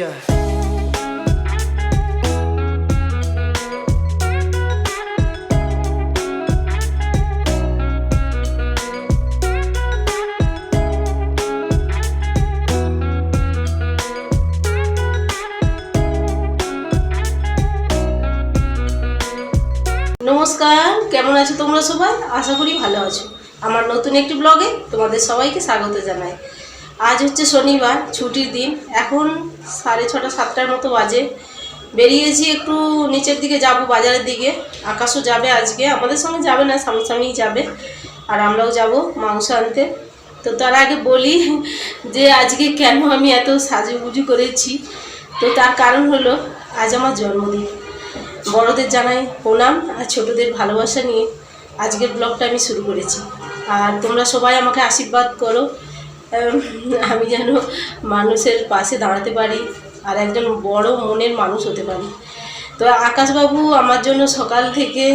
Yeah. নমস্কার, কেমন আছো তোমরা সবাই? আশা করি ভালো আছো। আমার নতুন একটি ব্লগে তোমাদের সবাইকে স্বাগত জানাই। আজ হচ্ছে শনিবার, ছুটির দিন। এখন 6:30 7টার মতো বাজে। বেরিয়েছি একটু নিচের দিকে যাব, বাজারের দিকে। আকাশও যাবে আজকে, আমাদের সঙ্গে যাবে না, সামনাসামনিই যাবে। আর আমরাও যাব মাংস আনতে। তো তার আগে বলি যে আজকে কেন আমি এত সাজুগুজু করেছি। তো তার কারণ হলো আজ আমার জন্মদিন। বড়দের জানাই প্রণাম আর ছোটদের ভালোবাসা নিয়ে আজকের ব্লগটা আমি শুরু করেছি। আর তোমরা সবাই আমাকে আশীর্বাদ করো, আমি যেন মানুষের পাশে দাঁড়াতে পারি আর একজন বড় মনের মানুষ হতে পারি। তো আকাশবাবু আমার জন্য সকাল থেকে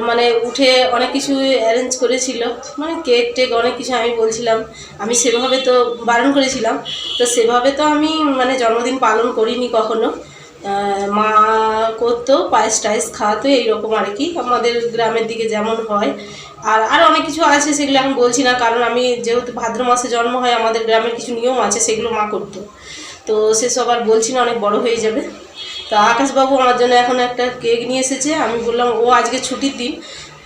মানে উঠে অনেক কিছু অ্যারেঞ্জ করেছিল, মানে কেক টেক অনেক কিছু। আমি বলছিলাম, আমি সেভাবে তো বারণ করেছিলাম, তো সেভাবে তো আমি মানে জন্মদিন পালন করিনি কখনো। মা করতো, পায়েস টায়েস খাওয়াতো, এইরকম আর কি, আমাদের গ্রামের দিকে যেমন হয়। আর অনেক কিছু আছে, সেগুলো এখন বলছি না, কারণ আমি যেহেতু ভাদ্র মাসে জন্ম হয়, আমাদের গ্রামের কিছু নিয়ম আছে, সেগুলো মা করতো। তো সেসব আর বলছি না, অনেক বড় হয়ে যাবে। তো আকাশবাবু আমার জন্য এখন একটা কেক নিয়ে এসেছে। আমি বললাম, ও আজকে ছুটির দিন,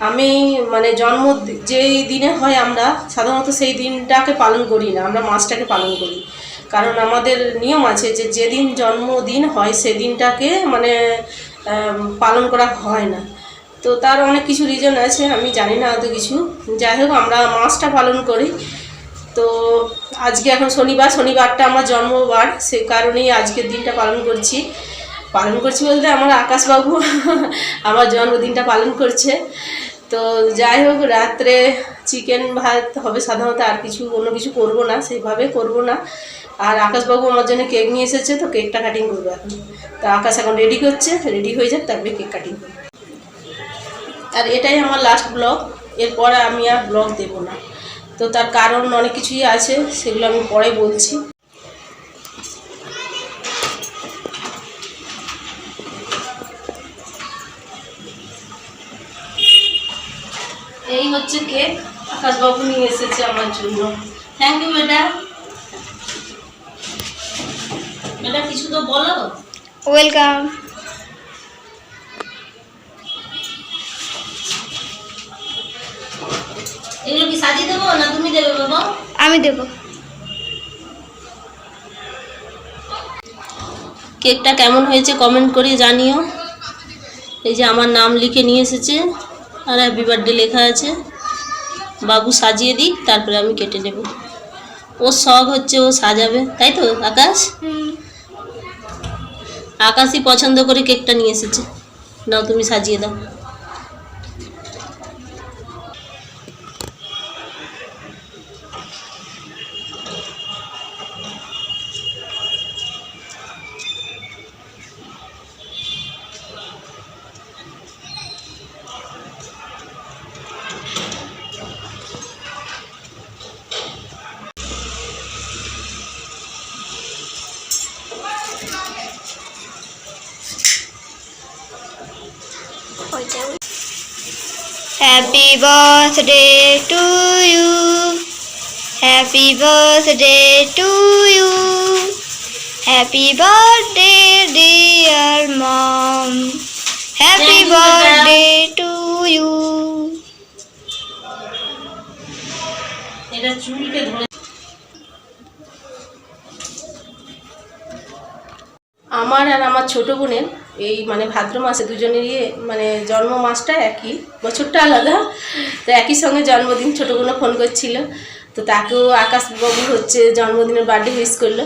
আমি মানে জন্ম যেই দিনে হয় আমরা সাধারণত সেই দিনটাকে পালন করি না, আমরা মাসটাকে পালন করি। কারণ আমাদের নিয়ম আছে যে যেদিন জন্মদিন হয় সেদিনটাকে মানে পালন করা হয় না। তো তার অনেক কিছু রিজন আছে, আমি জানি না অত কিছু। যাই হোক, আমরা মাসটা পালন করি। তো আজকে এখন শনিবারটা আমার জন্মবার, সে কারণেই আজকের দিনটা পালন করছি বলতে আমার আকাশবাবু আমার জন্মদিনটা পালন করছে। তো যাই হোক, রাত্রে চিকেন ভাত হবে সাধারণত, আর কিছু অন্য কিছু করবো না, সেইভাবে করবো না। আর আকাশবাবু আমার জন্য কেক নিয়ে এসেছে, তো কেকটা কাটিং করবো এখন। তো আকাশ এখন রেডি করছে, রেডি হয়ে যাক তারপরে কেক কাটিং করবো। আর এটাই আমার লাস্ট ব্লগ, এরপরে আমি আর ব্লগ দেবো না। তো তার কারণ অনেক কিছুই আছে, সেগুলো আমি পরে বলছি। এই হচ্ছে কেক, আকাশবাবু নিয়ে এসেছে আমার জন্য। থ্যাংক ইউ বেটা। বেটা কিছু তো বলো। ওয়েলকাম। এগুলো কি সাজিয়ে দেবো না তুমি দেবে বাবা? আমি দেব। কেকটা কেমন হয়েছে কমেন্ট করে জানিও। এই যে আমার নাম লিখে নিয়ে এসেছে আর হ্যাপি বার্থডে লেখা আছে। বাবু সাজিয়ে দিক, তারপরে আমি কেটে নেব। ওর শখ হচ্ছে ও সাজাবে, তাই তো আকাশ? আকাশই পছন্দ করে কেকটা নিয়ে এসেছে। নাও তুমি সাজিয়ে দাও। Happy birthday to you. Happy birthday to you. Happy birthday dear mom. Happy birthday to you. এটা চুলকে ধরে। আমার আর আমার ছোট বোনের এই মানে ভাদ্র মাসে দুজনেরই মানে জন্ম মাসটা একই, বছরটা আলাদা, তো একই সঙ্গে জন্মদিন। ছোটো বোনও ফোন করছিল, তো তাকেও আকাশবাবু হচ্ছে জন্মদিনের বার্থডে উইশ করলো।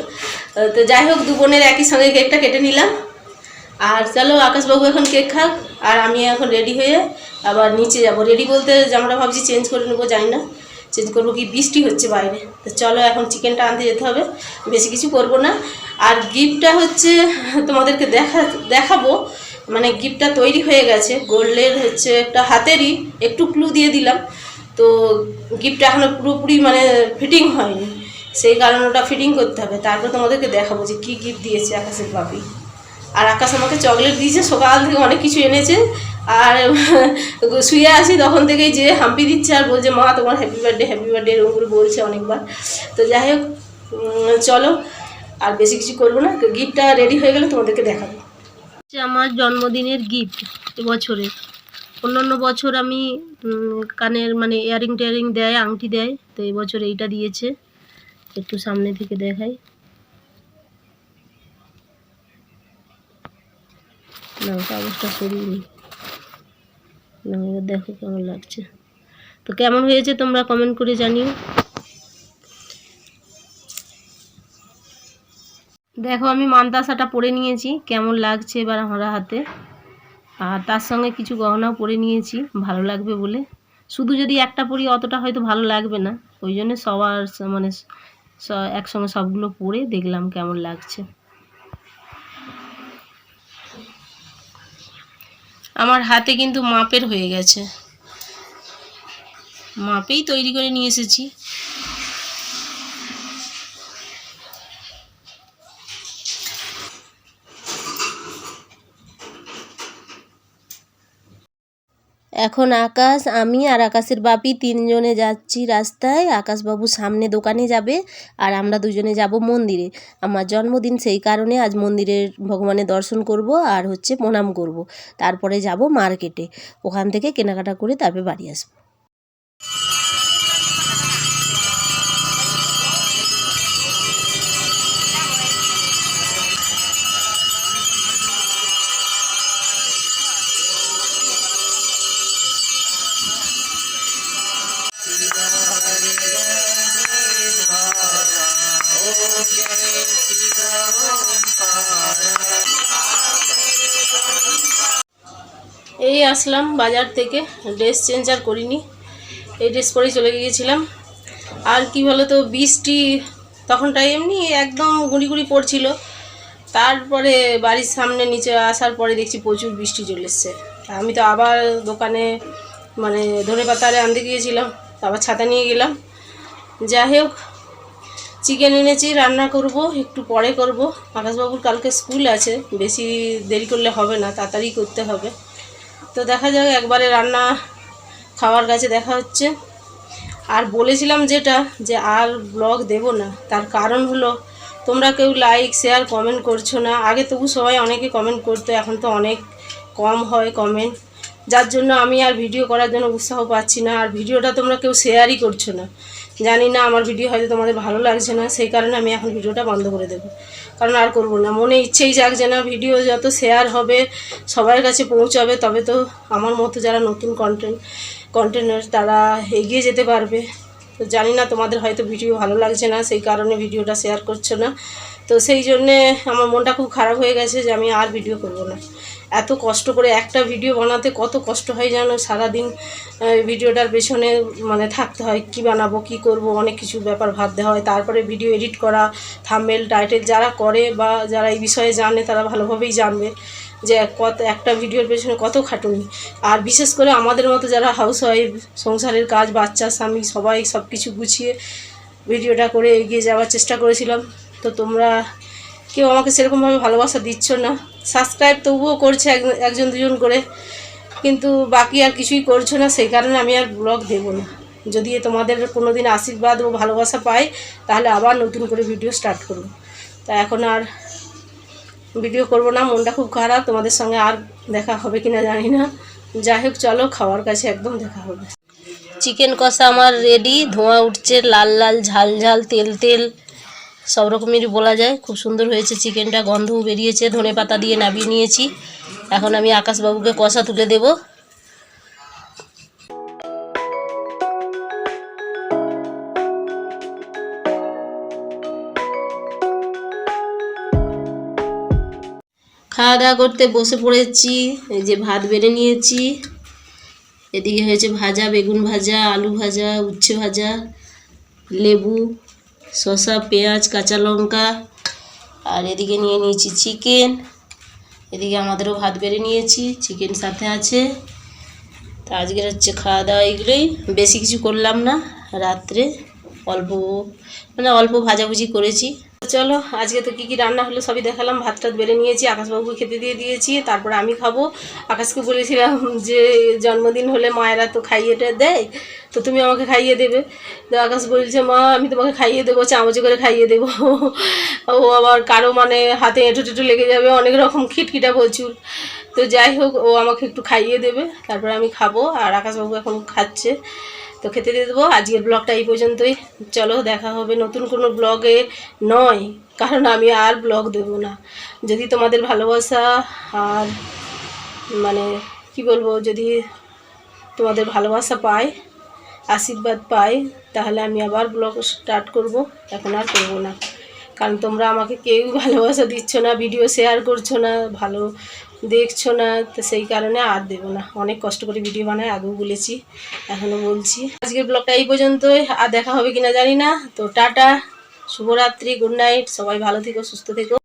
তো যাই হোক, দু বোনের একই সঙ্গে কেকটা কেটে নিলাম। আর চলো, আকাশবাবু এখন কেক খাক, আর আমি এখন রেডি হয়ে আবার নিচে যাব। রেডি বলতে আমরা ভাবছি চেঞ্জ করে নেবো, জানি না চেঞ্জ করবো কি, বৃষ্টি হচ্ছে বাইরে। তো চলো এখন চিকেনটা আনতে যেতে হবে, বেশি কিছু করব না। আর গিফটটা হচ্ছে তোমাদেরকে দেখাবো, মানে গিফটটা তৈরি হয়ে গেছে, গোল্ডের হচ্ছে একটা হাতেরই, একটু ক্লু দিয়ে দিলাম। তো গিফটটা এখনও পুরোপুরি মানে ফিটিং হয়নি, সেই কারণে ওটা ফিটিং করতে হবে। তারপর তোমাদেরকে দেখাবো যে কী গিফট দিয়েছে আকাশের বাপি। আর আকাশ আমাকে চকলেট দিয়েছে, সকাল থেকে অনেক কিছু এনেছে। আর শুয়ে আছি তখন থেকেই যে হাম্পি দিচ্ছে আর বলছে মা তোমার হ্যাপি বার্থডে এরকম করে বলছে অনেকবার। তো যাই হোক, চলো আর বেশি কিছু করবো না, গিফটটা রেডি হয়ে গেলে তোমাদেরকে দেখাবো। আমার জন্মদিনের গিফট এবছরের। অন্যান্য বছর আমি কানের মানে ইয়ারিং টেয়ারিং দেয়, আংটি দেয়, তো এবছর এইটা দিয়েছে। একটু সামনে থেকে দেখাই, না ওটা অবস্থা সরিয়ে না, এবার দেখো কেমন লাগছে। তো কেমন হয়েছে তোমরা কমেন্ট করে জানিও। দেখো আমি মান্তাসাটা পরে নিয়েছি, কেমন লাগছে এবার আমার হাতে। আর তার সঙ্গে কিছু গহনাও পরে নিয়েছি ভালো লাগবে বলে। শুধু যদি একটা পরি অতটা হয়তো ভালো লাগবে না, ওই জন্য সবার মানে একসঙ্গে সবগুলো পরে দেখলাম কেমন লাগছে। আমার হাতে কিন্তু মাপের হয়ে গেছে, মাপেই তৈরি করে নিয়ে এসেছি। এখন আকাশ, আমি আর আকাশের বাপি তিনজনে যাচ্ছি রাস্তায়। আকাশবাবু সামনে দোকানে যাবে আর আমরা দুজনে যাব মন্দিরে। আমার জন্মদিন, সেই কারণে আজ মন্দিরের ভগবানের দর্শন করব আর হচ্ছে প্রণাম করব। তারপরে যাব মার্কেটে, ওখান থেকে কেনাকাটা করে তারপরে বাড়ি আসবো। এই আসলাম বাজার থেকে, ড্রেস চেঞ্জ আর করিনি, এই ড্রেস পরেই চলে গিয়েছিলাম। আর কি বলো তো, বৃষ্টি তখনটাই এমনি একদম গুঁড়ি গুঁড়ি পড়ছিল। তারপরে বাড়ির সামনে নিচে আসার পরে দেখছি প্রচুর বৃষ্টি চলে এসছে। আমি তো আবার দোকানে মানে ধনেপাতা আনতে গিয়েছিলাম, আবার ছাতা নিয়ে গেলাম। যাই হোক, চিকেন এনেছি, রান্না করব, একটু পরে করব। আকাশবাবুর কালকে স্কুল আছে, বেশি দেরি করলে হবে না, তাড়াতাড়ি করতে হবে। তো দেখা যাক, একবারে রান্না খাওয়ার কাছে দেখা হচ্ছে। আর বলেছিলাম যেটা, যে আর ব্লগ দেব না, তার কারণ হলো তোমরা কেউ লাইক শেয়ার কমেন্ট করছো না। আগে তবু সবাই অনেকে কমেন্ট করতো, এখন তো অনেক কম হয় কমেন্ট, যার জন্য আমি আর ভিডিও করার জন্য উৎসাহ পাচ্ছি না। আর ভিডিওটা তোমরা কেউ শেয়ারই করছো না। জানি না আমার ভিডিও হয়তো তোমাদের ভালো লাগছে না, সেই কারণে আমি এখন ভিডিওটা বন্ধ করে দেবো, কারণ আর করবো না। মনে ইচ্ছেই জাগছে না। ভিডিও যত শেয়ার হবে, সবার কাছে পৌঁছাবে, তবে তো আমার মতো যারা নতুন কন্টেন্টার তারা এগিয়ে যেতে পারবে। তো জানি না, তোমাদের হয়তো ভিডিও ভালো লাগছে না, সেই কারণে ভিডিওটা শেয়ার করছো না। তো সেই জন্যে আমার মনটা খুব খারাপ হয়ে গেছে যে আমি আর ভিডিও করব না। এত কষ্ট করে একটা ভিডিও বানাতে কত কষ্ট হয় জানো, সারাদিন ভিডিওটার পেছনে মানে থাকতে হয়, কি বানাবো কি করব, অনেক কিছু ব্যাপার ভাবতে হয়। তারপরে ভিডিও এডিট করা, থাম্বনেল টাইটেল, যারা করে বা যারা এই বিষয়ে জানে তারা ভালোভাবেই জানবে যে একটা ভিডিওর পেছনে কত খাটুনি। আর বিশেষ করে আমাদের মতো যারা হাউসওয়াইফ, সংসারের কাজ, বাচ্চা, স্বামী, সবাই সব কিছু গুছিয়ে ভিডিওটা করে এগিয়ে যাওয়ার চেষ্টা করেছিলাম। তো তোমরা কেউ আমাকে সেরকমভাবে ভালোবাসা দিচ্ছ না। সাবস্ক্রাইব তবুও করছে একজন দুজন করে, কিন্তু বাকি আর কিছুই করছো না। সেই কারণে আমি আর ব্লগ দেবো না। যদি তোমাদের কোনো দিন আশীর্বাদ ও ভালোবাসা পাই, তাহলে আবার নতুন করে ভিডিও স্টার্ট করব। তা এখন আর ভিডিও করব না, মনটা খুব খারাপ। তোমাদের সঙ্গে আর দেখা হবে কিনা জানি না। যাই হোক, চলো খাওয়ার কাছে একদম দেখা হবে। চিকেন কষা আমার রেডি, ধোঁয়া উঠছে, লাল লাল ঝাল ঝাল, তেল তেল, সব রকমেরই বলা যায়। খুব সুন্দর হয়েছে চিকেনটা, গন্ধও বেরিয়েছে। ধনেপাতা দিয়ে নামিয়ে নিয়েছি। এখন আমি আকাশবাবুকে কষা তুলে দেব। খাওয়া দাওয়া করতে বসে পড়েছি। এই যে ভাত বেড়ে নিয়েছি, এদিকে হয়েছে ভাজা, বেগুন ভাজা, আলু ভাজা, উচ্ছে ভাজা, লেবু, শসা, পেঁয়াজ, কাঁচা লঙ্কা, আর এদিকে নিয়ে নিয়েছি চিকেন। এদিকে আমাদেরও ভাত বেড়ে নিয়েছি, চিকেন সাথে আছে। তো আজকের হচ্ছে খাওয়া দাওয়া এগুলোই, বেশি কিছু করলাম না। রাত্রে অল্প মানে অল্প ভাজাভুজি করেছি। চলো আজকে তো কী কী রান্না হলো সবই দেখালাম। ভাত টাত বেড়ে নিয়েছি, আকাশবাবুকে খেতে দিয়ে দিয়েছি, তারপরে আমি খাবো। আকাশকে বলেছিলাম যে জন্মদিন হলে মায়েরা তো খাইয়েটা দেয়, তো তুমি আমাকে খাইয়ে দেবে। তো আকাশ বলছে মা আমি তোমাকে খাইয়ে দেবো, চামচে করে খাইয়ে দেবো। ও আবার কারো মানে হাতে এঁটো টেঁটো লেগে যাবে, অনেক রকম খিটখিটা প্রচুর। তো যাই হোক ও আমাকে একটু খাইয়ে দেবে, তারপরে আমি খাবো। আর আকাশবাবু এখন খাচ্ছে, তো খেতে দিয়ে দেবো। আজকের ব্লগটা এই পর্যন্তই। চলো দেখা হবে নতুন কোনো ব্লগে, নয় কারণ আমি আর ব্লগ দেবো না। যদি তোমাদের ভালোবাসা আর মানে কি বলবো, যদি তোমাদের ভালোবাসা পাই, আশীর্বাদ পাই, তাহলে আমি আবার ব্লগ স্টার্ট করব। এখন আর করবো না, কারণ তোমরা আমাকে কেউ ভালোবাসা দিচ্ছ না, ভিডিও শেয়ার করছো না, ভালো দেখছো না, তো সেই কারণে আর দেবো না। অনেক কষ্ট করে ভিডিও বানাই, আগেও বলেছি, এখনও বলছি। আজকের ব্লগটা এই পর্যন্তই, আর দেখা হবে কিনা জানি না। তো টাটা, শুভরাত্রি, গুড নাইট, সবাই ভালো থেকো, সুস্থ থেকো।